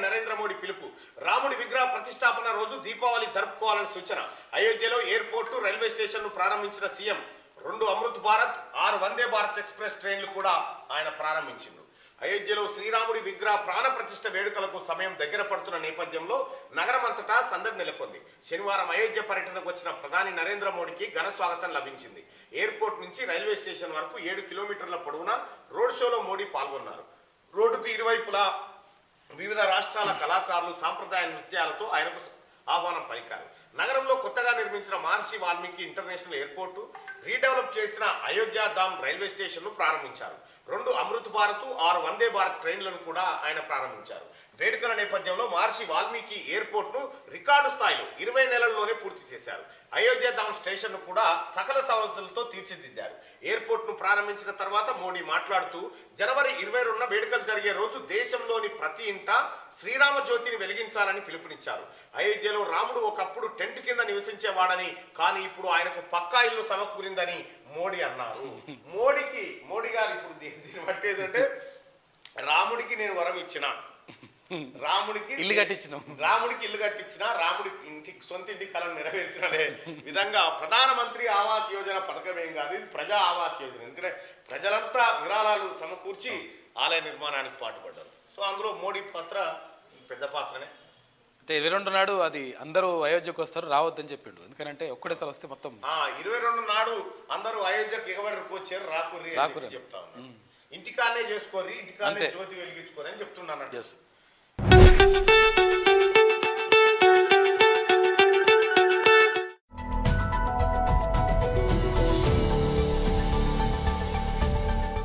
నరేంద్ర మోడీ పిలుపు. రాముడి విగ్రహ ప్రతిష్టాపన రోజు దీపావళి జరుపుకోవాలని సూచన. అయోధ్యలో ఎయిర్పోర్టు, రైల్వే స్టేషన్ను ప్రారంభించిన సీఎం. 2 అమృత్ భారత్, 6 వందే భారత్ ఎక్స్ప్రెస్ ట్రైన్లు కూడా ఆయన ప్రారంభించిండు. అయోధ్యలో శ్రీరాముడి విగ్రహ ప్రాణ ప్రతిష్ఠ వేడుకలకు సమయం దగ్గర పడుతున్న నేపథ్యంలో నగరమంతటా సందడి నెలకొంది. శనివారం అయోధ్య పర్యటనకు వచ్చిన ప్రధాని నరేంద్ర మోడీకి ఘన స్వాగతం లభించింది. ఎయిర్పోర్ట్ నుంచి రైల్వే స్టేషన్ వరకు 7 కిలోమీటర్ల పొడవున రోడ్ షోలో మోడీ పాల్గొన్నారు. రోడ్డుకు ఇరువైపులా వివిధ రాష్ట్రాల కళాకారులు సాంప్రదాయ నృత్యాలతో ఆయనకు ఆహ్వానం పలికారు. నగరంలో కొత్తగా నిర్మించిన మహర్షి వాల్మీకి ఇంటర్నేషనల్ ఎయిర్పోర్టు, రీడెవలప్ చేసిన అయోధ్య ధామ్ రైల్వే స్టేషన్ను ప్రారంభించారు. 2 అమృత్ భారత్, 6 వందే భారత్ ట్రైన్లను కూడా ఆయన ప్రారంభించారు. వేడుకల నేపథ్యంలో మహర్షి వాల్మీకి ఎయిర్పోర్ట్ను రికార్డు స్థాయిలో 20 నెలల్లోనే పూర్తి చేశారు. అయోధ్య ధామ్ స్టేషన్ను కూడా సకల సవలతులతో తీర్చిదిద్దారు. ఎయిర్పోర్ట్ను ప్రారంభించిన తర్వాత మోడీ మాట్లాడుతూ, జనవరి 22న వేడుకలు జరిగే రోజు దేశంలోని ప్రతి ఇంట శ్రీరామ జ్యోతిని వెలిగించాలని పిలుపునిచ్చారు. అయోధ్యలో రాముడు ఒకప్పుడు టెంట్ కింద నివసించేవాడని, కానీ ఇప్పుడు ఆయనకు పక్కా ఇల్లు సమకూరిందని మోడీ అన్నారు. మోడీ గారు ఇప్పుడు దీన్ని బట్టి ఏంటంటే, రాముడికి నేను వరం ఇచ్చిన, రాముడికి ఇల్లు కట్టించిన, రాముడికి సొంత ఇంటి కళను నెరవేర్చిన విధంగా ప్రధానమంత్రి ఆవాస్ యోజన పథకం ఏం కాదు, ఇది ప్రజా ఆవాస్ యోజన. ఎందుకంటే ప్రజలంతా విరాళాలు సమకూర్చి ఆలయ నిర్మాణానికి పాటుపడ్డారు. సో అందులో మోడీ పాత్ర పెద్ద పాత్రనే. 22 నాడు అది అందరూ అయోధ్యకు వస్తారు, రావద్దని చెప్పిండు. ఎందుకంటే ఒక్కడేసారి వస్తే మొత్తం 22 నాడు అందరూ అయోధ్యకు ఎగబడకు వచ్చారు, రాకుర్రి చెప్తా ఉన్నారు. ఇంటికానే చేసుకోరి, ఇంటికానే జ్యోతి వెలిగించుకోరి అని చెప్తున్నాను.